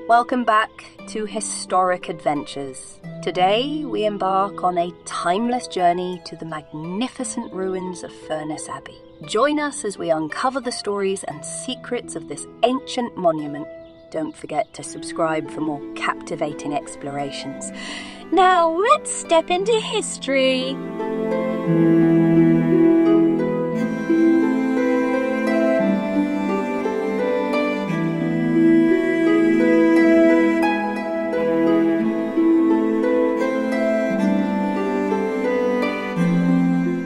Welcome back to Historic Adventures. Today we embark on a timeless journey to the magnificent ruins of Furness Abbey. Join us as we uncover the stories and secrets of this ancient monument. Don't forget to subscribe for more captivating explorations. Now let's step into history.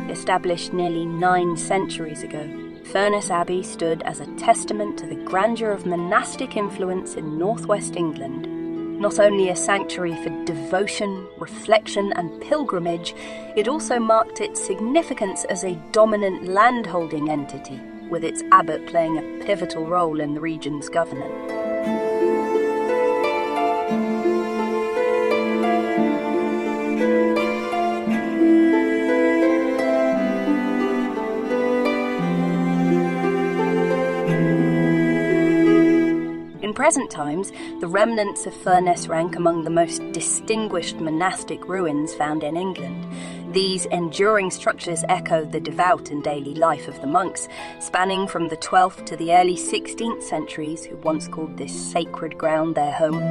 Established nearly 9 centuries ago, Furness Abbey stood as a testament to the grandeur of monastic influence in northwest England. Not only a sanctuary for devotion, reflection and pilgrimage, it also marked its significance as a dominant landholding entity, with its abbot playing a pivotal role in the region's governance. In present times, the remnants of Furness rank among the most distinguished monastic ruins found in England. These enduring structures echo the devout and daily life of the monks, spanning from the 12th to the early 16th centuries, who once called this sacred ground their home.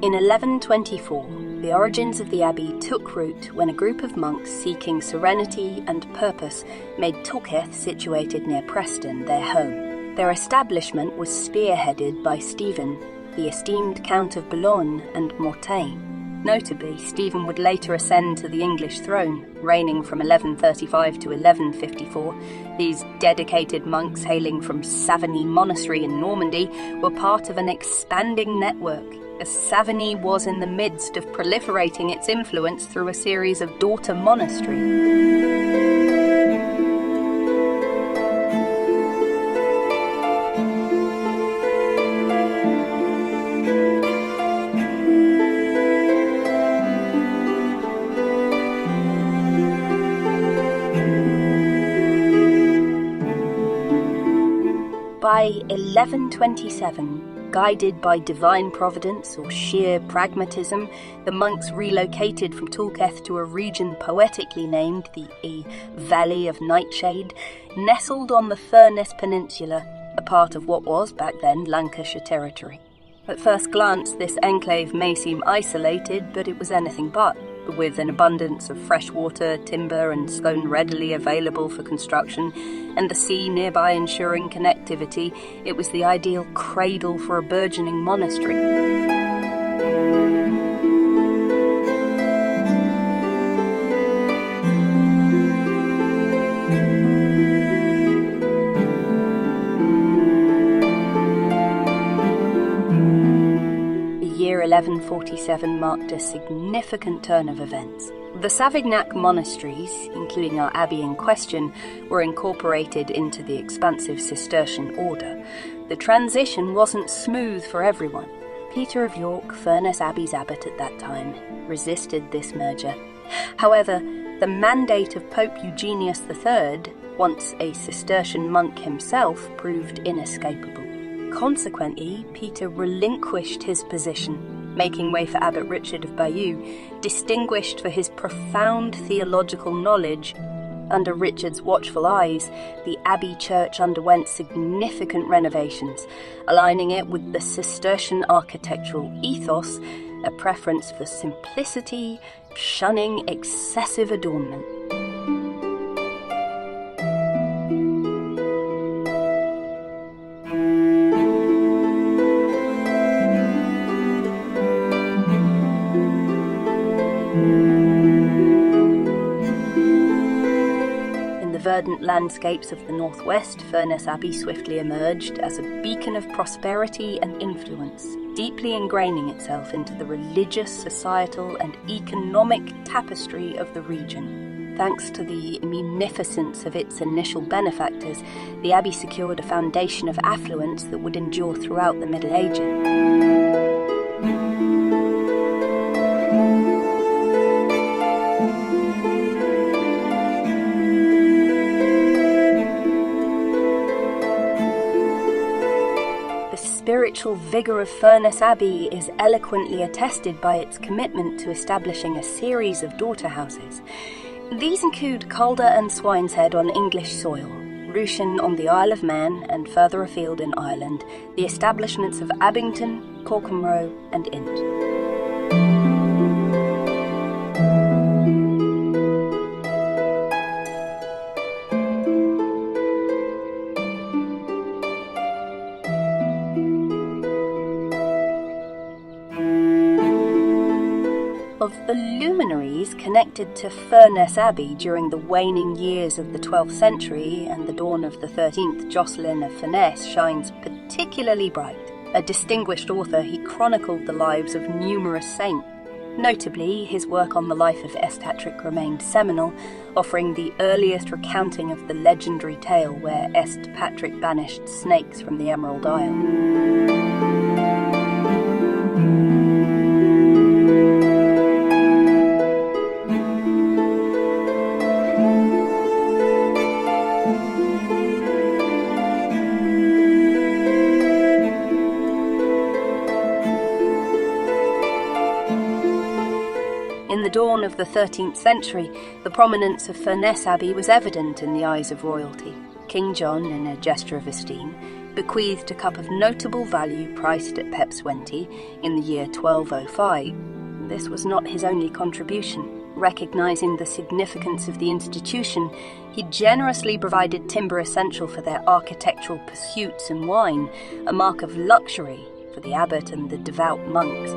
In 1124, the origins of the abbey took root when a group of monks seeking serenity and purpose made Tulketh, situated near Preston, their home. Their establishment was spearheaded by Stephen, the esteemed Count of Boulogne and Mortain. Notably, Stephen would later ascend to the English throne, reigning from 1135 to 1154. These dedicated monks, hailing from Savigny Monastery in Normandy, were part of an expanding network, as Savigny was in the midst of proliferating its influence through a series of daughter monasteries. By 1127, guided by divine providence or sheer pragmatism, the monks relocated from Tulketh to a region poetically named the Valley of Nightshade, nestled on the Furness Peninsula, a part of what was, back then, Lancashire territory. At first glance, this enclave may seem isolated, but it was anything but. With an abundance of fresh water, timber and stone readily available for construction, and the sea nearby ensuring connectivity, it was the ideal cradle for a burgeoning monastery. The year 1147 marked a significant turn of events. The Savignac monasteries, including our abbey in question, were incorporated into the expansive Cistercian order. The transition wasn't smooth for everyone. Peter of York, Furness Abbey's abbot at that time, resisted this merger. However, the mandate of Pope Eugenius III, once a Cistercian monk himself, proved inescapable. Consequently, Peter relinquished his position, making way for Abbot Richard of Bayeux, distinguished for his profound theological knowledge. Under Richard's watchful eyes, the abbey church underwent significant renovations, aligning it with the Cistercian architectural ethos, a preference for simplicity, shunning excessive adornment. Verdant landscapes of the northwest, Furness Abbey swiftly emerged as a beacon of prosperity and influence, deeply ingraining itself into the religious, societal, and economic tapestry of the region. Thanks to the munificence of its initial benefactors, the abbey secured a foundation of affluence that would endure throughout the Middle Ages. The spiritual vigour of Furness Abbey is eloquently attested by its commitment to establishing a series of daughter houses. These include Calder and Swineshead on English soil, Rushen on the Isle of Man, and further afield in Ireland, the establishments of Abington, Corcomroe and Int. Of the luminaries connected to Furness Abbey during the waning years of the 12th century and the dawn of the 13th, Jocelyn of Furness shines particularly bright. A distinguished author, he chronicled the lives of numerous saints. Notably, his work on the life of Estatric remained seminal, offering the earliest recounting of the legendary tale where Patrick banished snakes from the Emerald Isle. In the dawn of the 13th century, the prominence of Furness Abbey was evident in the eyes of royalty. King John, in a gesture of esteem, bequeathed a cup of notable value priced at pepswenty in the year 1205. This was not his only contribution. Recognising the significance of the institution, he generously provided timber essential for their architectural pursuits and wine, a mark of luxury for the abbot and the devout monks.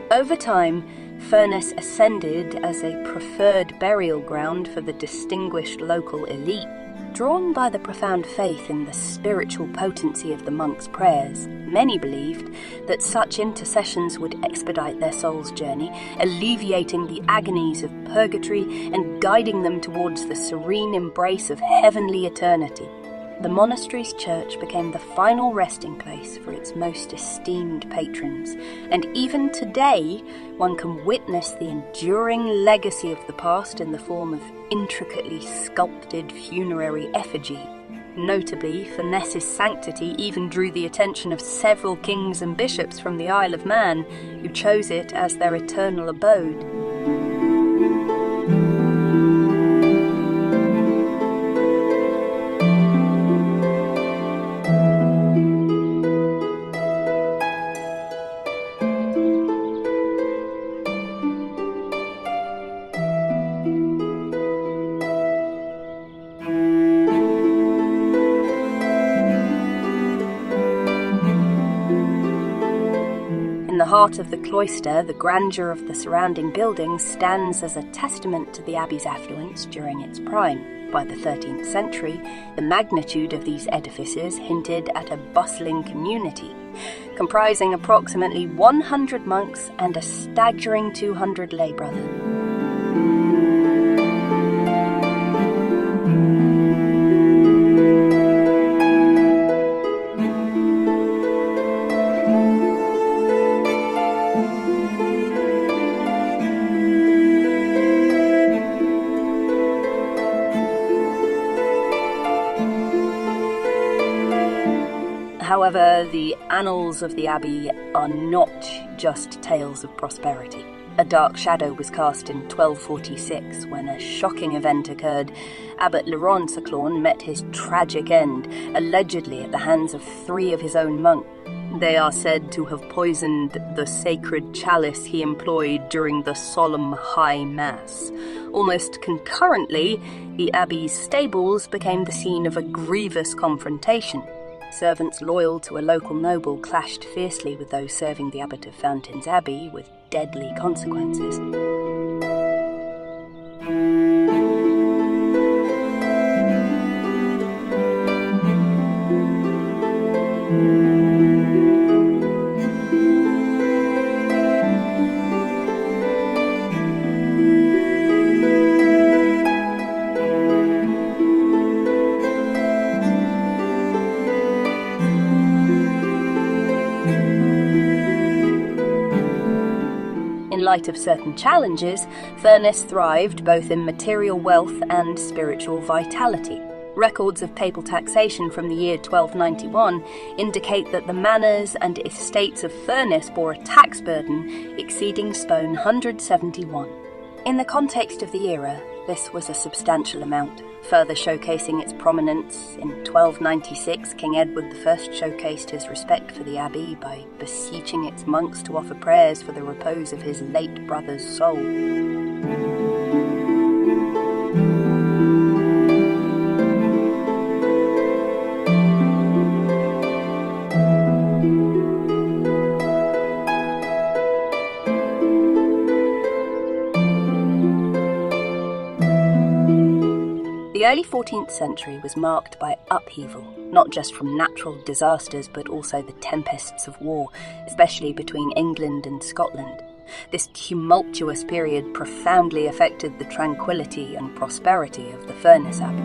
Over time, Furness ascended as a preferred burial ground for the distinguished local elite. Drawn by the profound faith in the spiritual potency of the monks' prayers, many believed that such intercessions would expedite their soul's journey, alleviating the agonies of purgatory and guiding them towards the serene embrace of heavenly eternity. The monastery's church became the final resting place for its most esteemed patrons, and even today one can witness the enduring legacy of the past in the form of intricately sculpted funerary effigy. Notably, Furness's sanctity even drew the attention of several kings and bishops from the Isle of Man, who chose it as their eternal abode. In the heart of the cloister, the grandeur of the surrounding buildings stands as a testament to the abbey's affluence during its prime. By the 13th century, the magnitude of these edifices hinted at a bustling community, comprising approximately 100 monks and a staggering 200 lay brothers. However, the annals of the abbey are not just tales of prosperity. A dark shadow was cast in 1246 when a shocking event occurred. Abbot Laurent Saclon met his tragic end, allegedly at the hands of 3 of his own monks. They are said to have poisoned the sacred chalice he employed during the solemn high mass. Almost concurrently, the abbey's stables became the scene of a grievous confrontation. Servants loyal to a local noble clashed fiercely with those serving the abbot of Furness Abbey, with deadly consequences. In light of certain challenges, Furness thrived both in material wealth and spiritual vitality. Records of papal taxation from the year 1291 indicate that the manors and estates of Furness bore a tax burden exceeding Spone 171. In the context of the era, this was a substantial amount, further showcasing its prominence. In 1296, King Edward I showcased his respect for the abbey by beseeching its monks to offer prayers for the repose of his late brother's soul. The early 14th century was marked by upheaval, not just from natural disasters but also the tempests of war, especially between England and Scotland. This tumultuous period profoundly affected the tranquility and prosperity of the Furness Abbey.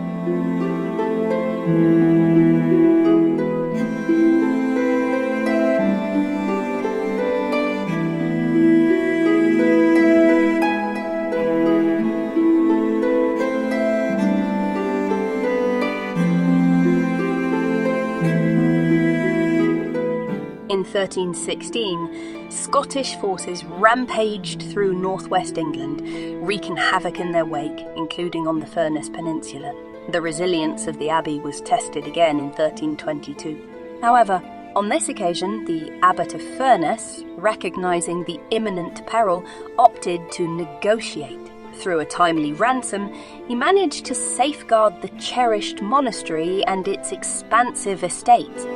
In 1316, Scottish forces rampaged through northwest England, wreaking havoc in their wake, including on the Furness Peninsula. The resilience of the abbey was tested again in 1322. However, on this occasion, the abbot of Furness, recognising the imminent peril, opted to negotiate. Through a timely ransom, he managed to safeguard the cherished monastery and its expansive estates.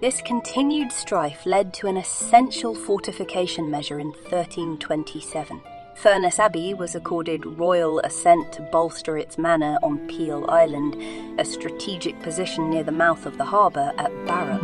This continued strife led to an essential fortification measure in 1327. Furness Abbey was accorded royal assent to bolster its manor on Peel Island, a strategic position near the mouth of the harbour at Barrow.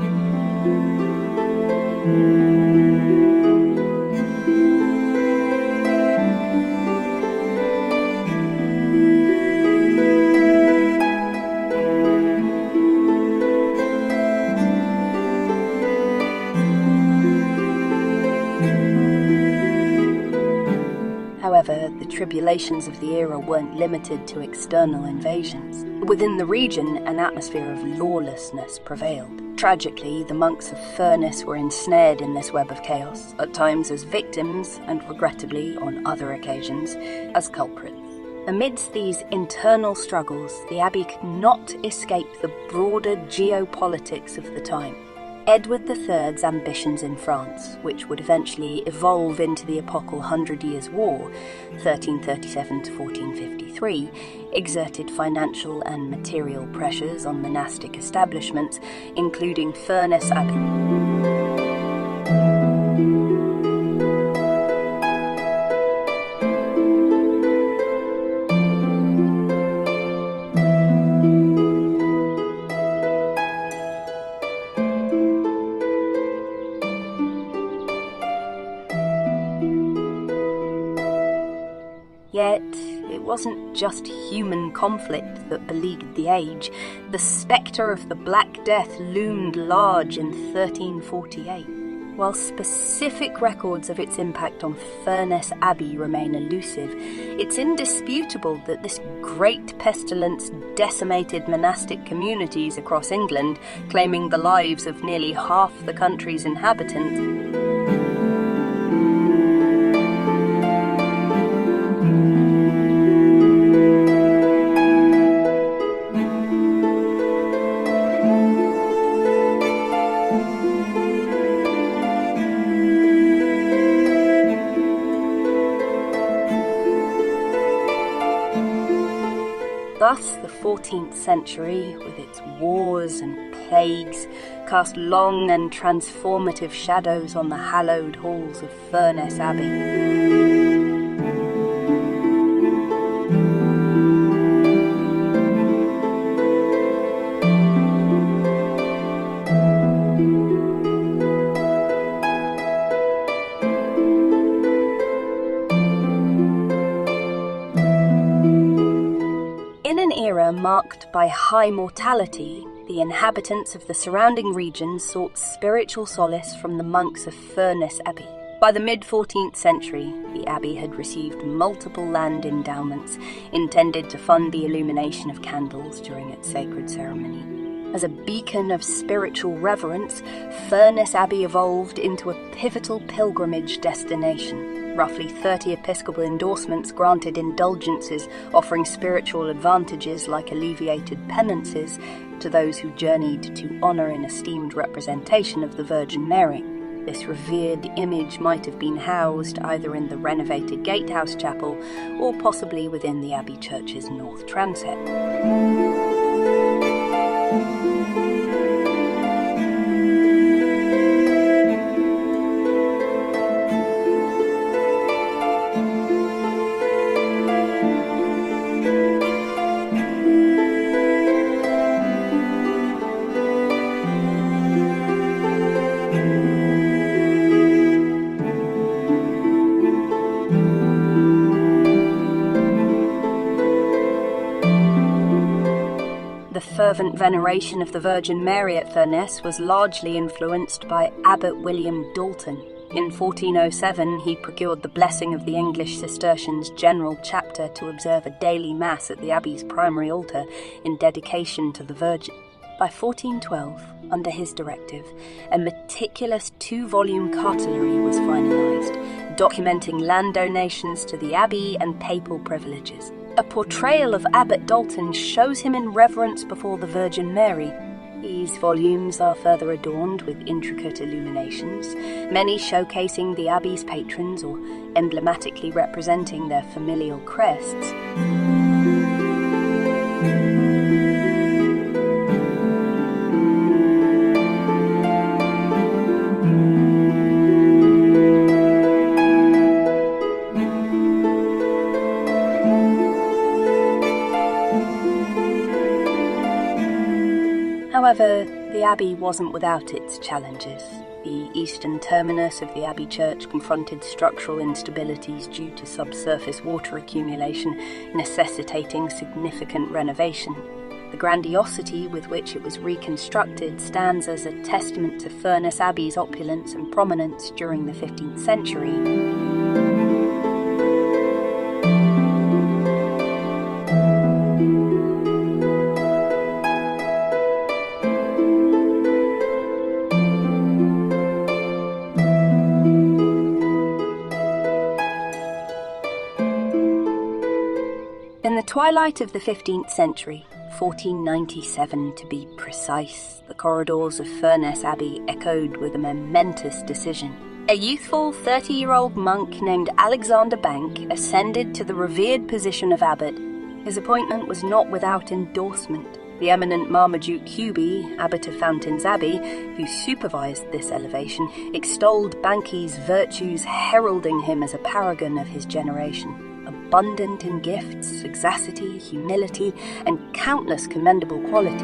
However, the tribulations of the era weren't limited to external invasions. Within the region, an atmosphere of lawlessness prevailed. Tragically, the monks of Furness were ensnared in this web of chaos, at times as victims, and regrettably, on other occasions, as culprits. Amidst these internal struggles, the abbey could not escape the broader geopolitics of the time. Edward III's ambitions in France, which would eventually evolve into the epochal Hundred Years' War, 1337 to 1453, exerted financial and material pressures on monastic establishments, including Furness Abbey. Yet, it wasn't just human conflict that beleaguered the age. The spectre of the Black Death loomed large in 1348. While specific records of its impact on Furness Abbey remain elusive, it's indisputable that this great pestilence decimated monastic communities across England, claiming the lives of nearly half the country's inhabitants. 14th century, with its wars and plagues, cast long and transformative shadows on the hallowed halls of Furness Abbey. In an era marked by high mortality, the inhabitants of the surrounding regions sought spiritual solace from the monks of Furness Abbey. By the mid-14th century, the abbey had received multiple land endowments intended to fund the illumination of candles during its sacred ceremony. As a beacon of spiritual reverence, Furness Abbey evolved into a pivotal pilgrimage destination. Roughly 30 episcopal endorsements granted indulgences offering spiritual advantages like alleviated penances to those who journeyed to honour an esteemed representation of the Virgin Mary. This revered image might have been housed either in the renovated Gatehouse Chapel or possibly within the Abbey Church's north transept. The fervent veneration of the Virgin Mary at Furness was largely influenced by Abbot William Dalton. In 1407, he procured the blessing of the English Cistercians General Chapter to observe a daily Mass at the Abbey's primary altar in dedication to the Virgin. By 1412, under his directive, a meticulous 2-volume cartulary was finalised, documenting land donations to the Abbey and papal privileges. A portrayal of Abbot Dalton shows him in reverence before the Virgin Mary. These volumes are further adorned with intricate illuminations, many showcasing the Abbey's patrons or emblematically representing their familial crests. However, the Abbey wasn't without its challenges. The eastern terminus of the Abbey Church confronted structural instabilities due to subsurface water accumulation, necessitating significant renovation. The grandiosity with which it was reconstructed stands as a testament to Furness Abbey's opulence and prominence during the 15th century. In the twilight of the 15th century, 1497 to be precise, the corridors of Furness Abbey echoed with a momentous decision. A youthful 30-year-old monk named Alexander Bank ascended to the revered position of abbot. His appointment was not without endorsement. The eminent Marmaduke Hubie, abbot of Fountains Abbey, who supervised this elevation, extolled Banky's virtues, heralding him as a paragon of his generation. Abundant in gifts, sagacity, humility, and countless commendable qualities.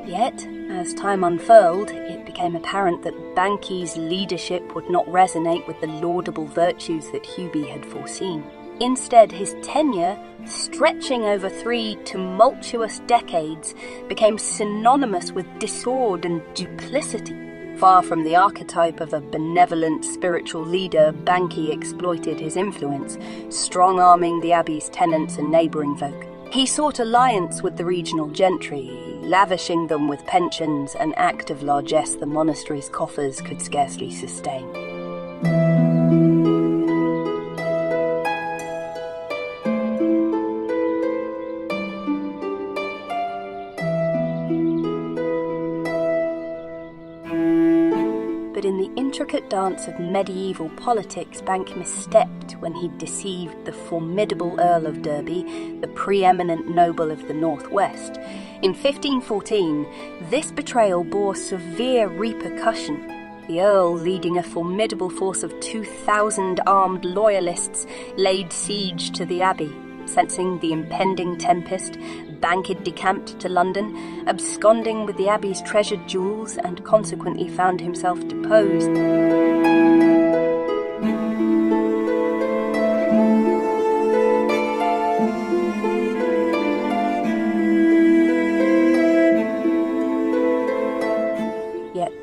Yet, as time unfurled, it became apparent that Banky's leadership would not resonate with the laudable virtues that Hubie had foreseen. Instead, his tenure, stretching over 3 tumultuous decades, became synonymous with discord and duplicity. Far from the archetype of a benevolent spiritual leader, Banky exploited his influence, strong-arming the abbey's tenants and neighbouring folk. He sought alliance with the regional gentry, lavishing them with pensions, an act of largesse the monastery's coffers could scarcely sustain. but in the intricate dance of medieval politics, Bank misstepped when he deceived the formidable Earl of Derby, the preeminent noble of the Northwest. In 1514, this betrayal bore severe repercussion. The Earl, leading a formidable force of 2,000 armed loyalists, laid siege to the abbey. Sensing the impending tempest, Bank had decamped to London, absconding with the abbey's treasured jewels, and consequently found himself deposed.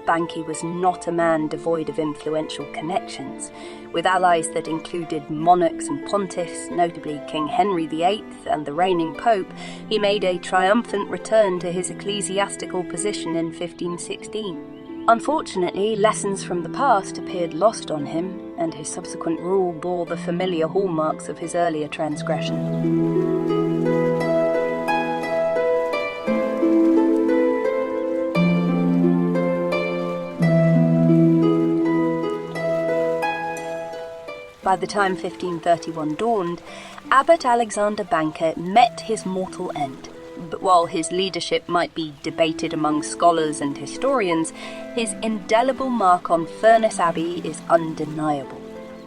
Banky was not a man devoid of influential connections. With allies that included monarchs and pontiffs, notably King Henry VIII and the reigning Pope, he made a triumphant return to his ecclesiastical position in 1516. Unfortunately, lessons from the past appeared lost on him, and his subsequent rule bore the familiar hallmarks of his earlier transgression. By the time 1531 dawned, Abbot Alexander Banker met his mortal end. But while his leadership might be debated among scholars and historians, his indelible mark on Furness Abbey is undeniable.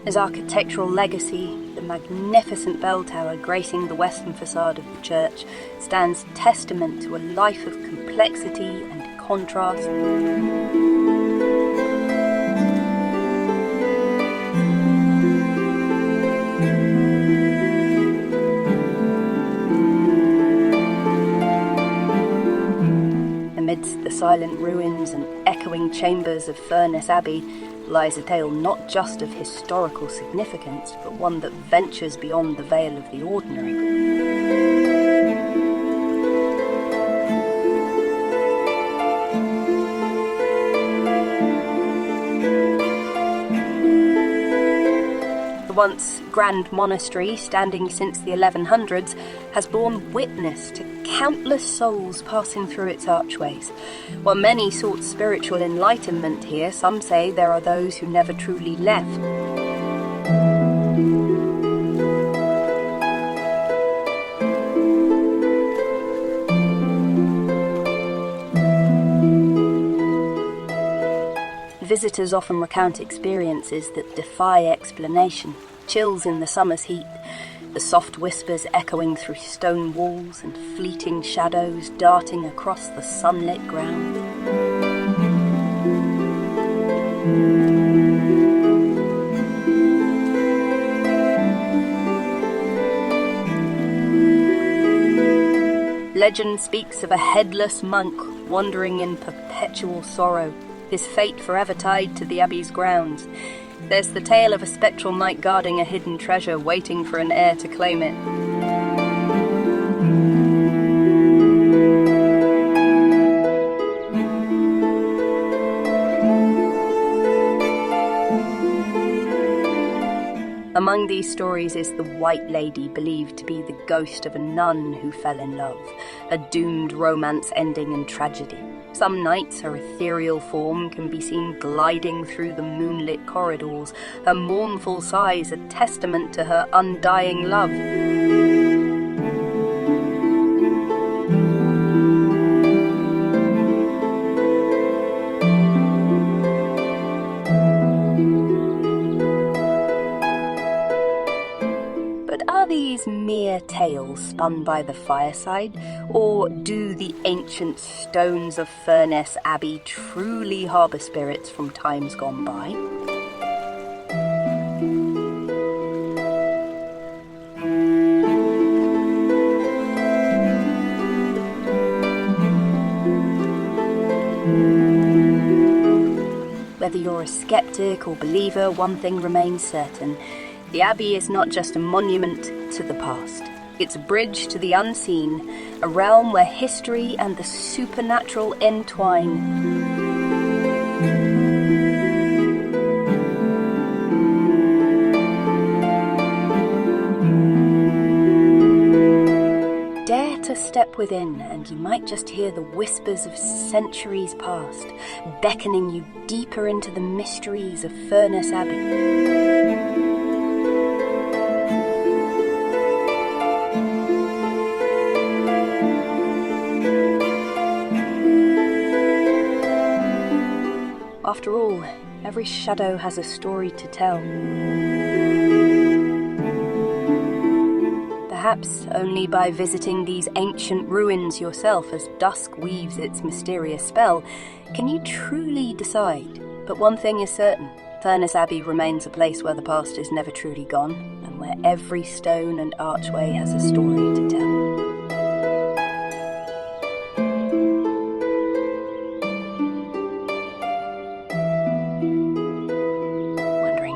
His architectural legacy, the magnificent bell tower gracing the western facade of the church, stands testament to a life of complexity and contrast. Amidst the silent ruins and echoing chambers of Furness Abbey lies a tale not just of historical significance, but one that ventures beyond the veil of the ordinary. Once grand monastery, standing since the 1100s, has borne witness to countless souls passing through its archways. While many sought spiritual enlightenment here, some say there are those who never truly left. Visitors often recount experiences that defy explanation. Chills in the summer's heat, the soft whispers echoing through stone walls and fleeting shadows darting across the sunlit ground. Legend speaks of a headless monk wandering in perpetual sorrow, his fate forever tied to the abbey's grounds. There's the tale of a spectral knight guarding a hidden treasure, waiting for an heir to claim it. Among these stories is the White Lady, believed to be the ghost of a nun who fell in love, a doomed romance ending in tragedy. Some nights her ethereal form can be seen gliding through the moonlit corridors, her mournful sighs a testament to her undying love. Are these mere tales spun by the fireside, or do the ancient stones of Furness Abbey truly harbour spirits from times gone by? Whether you're a skeptic or believer, one thing remains certain. The Abbey is not just a monument to the past. It's a bridge to the unseen, a realm where history and the supernatural entwine. Dare to step Step within and you might just hear the whispers of centuries past, beckoning you deeper into the mysteries of Furness Abbey. After all, every shadow has a story to tell. Perhaps only by visiting these ancient ruins yourself as dusk weaves its mysterious spell can you truly decide. But one thing is certain, Furness Abbey remains a place where the past is never truly gone, and where every stone and archway has a story to tell.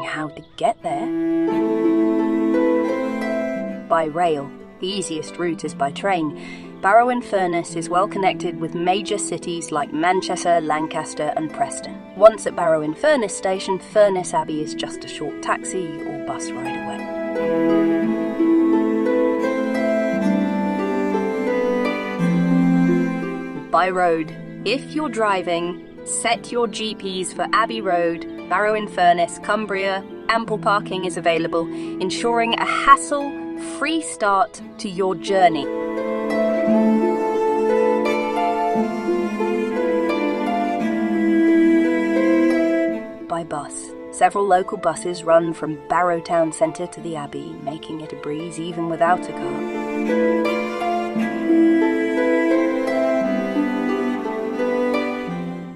How to get there? By rail. The easiest route is by train. Barrow-in-Furness is well connected with major cities like Manchester, Lancaster and Preston. Once at Barrow-in-Furness station, Furness Abbey is just a short taxi or bus ride away. By road. If you're driving, set your GPS for Abbey Road, Barrow-in-Furness, Cumbria. Ample parking is available, ensuring a hassle-free start to your journey. By bus. Several local buses run from Barrow Town Centre to the Abbey, making it a breeze even without a car.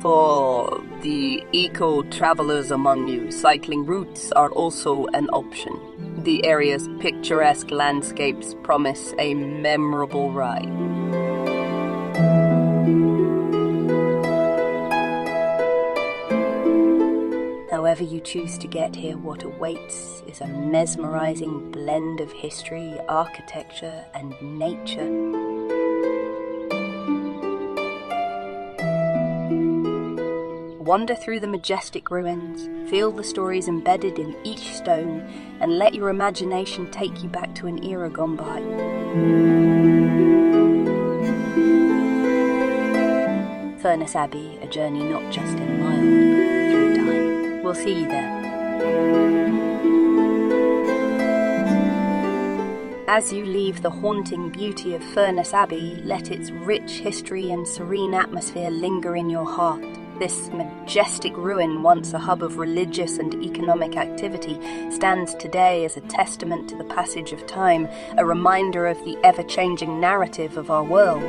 For the eco-travellers among you, cycling routes are also an option. The area's picturesque landscapes promise a memorable ride. However you choose to get here, what awaits is a mesmerising blend of history, architecture and nature. Wander through the majestic ruins, feel the stories embedded in each stone, and let your imagination take you back to an era gone by. Furness Abbey, a journey not just in miles, but through time. We'll see you there. As you leave the haunting beauty of Furness Abbey, let its rich history and serene atmosphere linger in your heart. This majestic ruin, once a hub of religious and economic activity, stands today as a testament to the passage of time, a reminder of the ever-changing narrative of our world.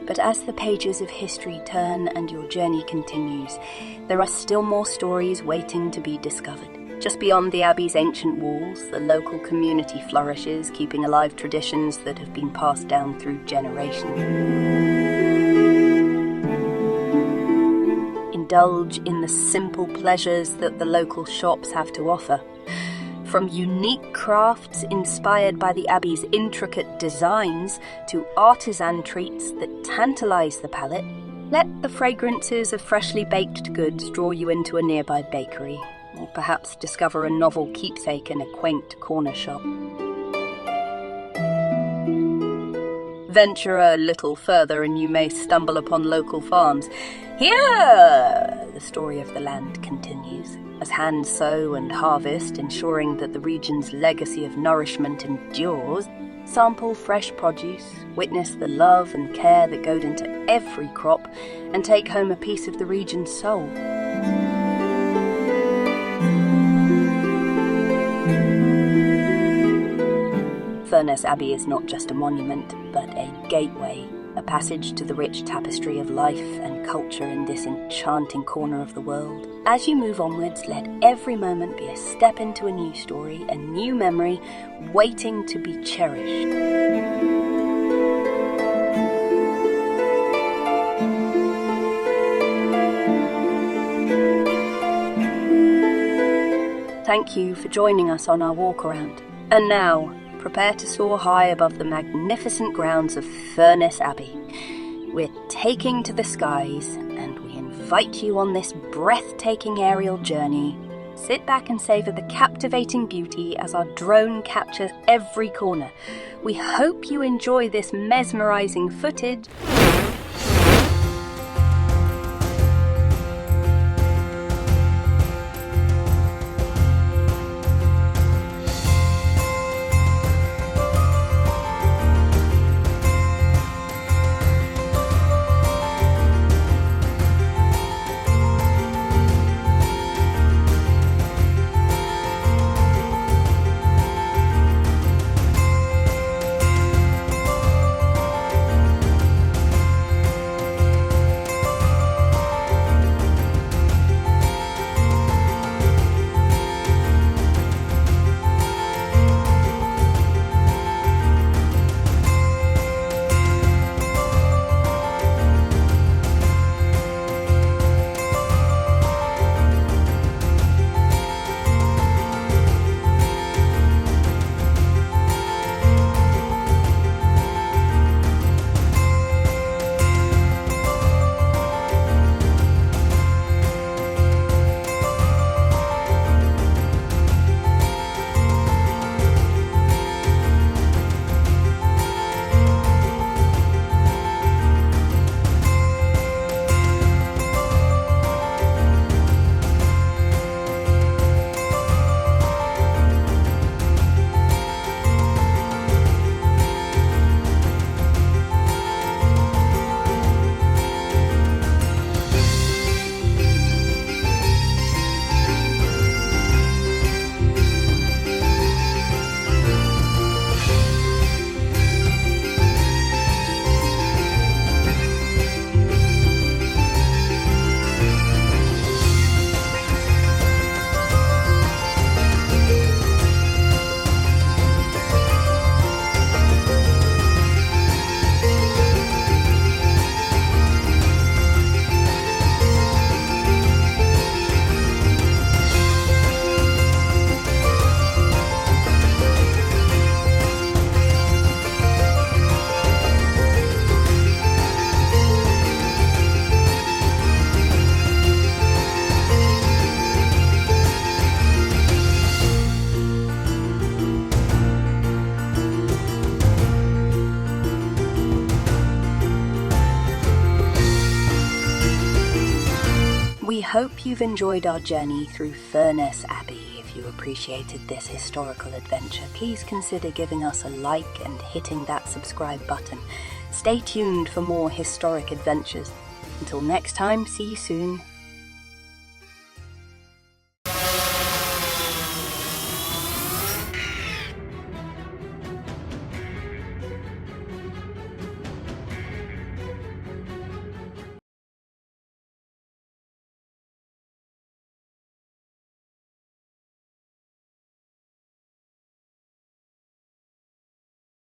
But as the pages of history turn and your journey continues, there are still more stories waiting to be discovered. Just beyond the Abbey's ancient walls, the local community flourishes, keeping alive traditions that have been passed down through generations. Indulge in the simple pleasures that the local shops have to offer. From unique crafts inspired by the Abbey's intricate designs to artisan treats that tantalize the palate, let the fragrances of freshly baked goods draw you into a nearby bakery, or perhaps discover a novel keepsake in a quaint corner shop. Venture a little further and you may stumble upon local farms. Here, the story of the land continues, as hands sow and harvest, ensuring that the region's legacy of nourishment endures. Sample fresh produce, witness the love and care that go into every crop, and take home a piece of the region's soul. Furness Abbey is not just a monument, but a gateway, a passage to the rich tapestry of life and culture in this enchanting corner of the world. As you move onwards, let every moment be a step into a new story, a new memory, waiting to be cherished. Thank you for joining us on our walk around. And now, prepare to soar high above the magnificent grounds of Furness Abbey. We're taking to the skies, and we invite you on this breathtaking aerial journey Sit back and savour the captivating beauty as our drone captures every corner. We hope you enjoy this mesmerising footage. We hope you've enjoyed our journey through Furness Abbey. If you appreciated this historical adventure, please consider giving us a like and hitting that subscribe button. Stay tuned for more historic adventures. Until next time, see you soon.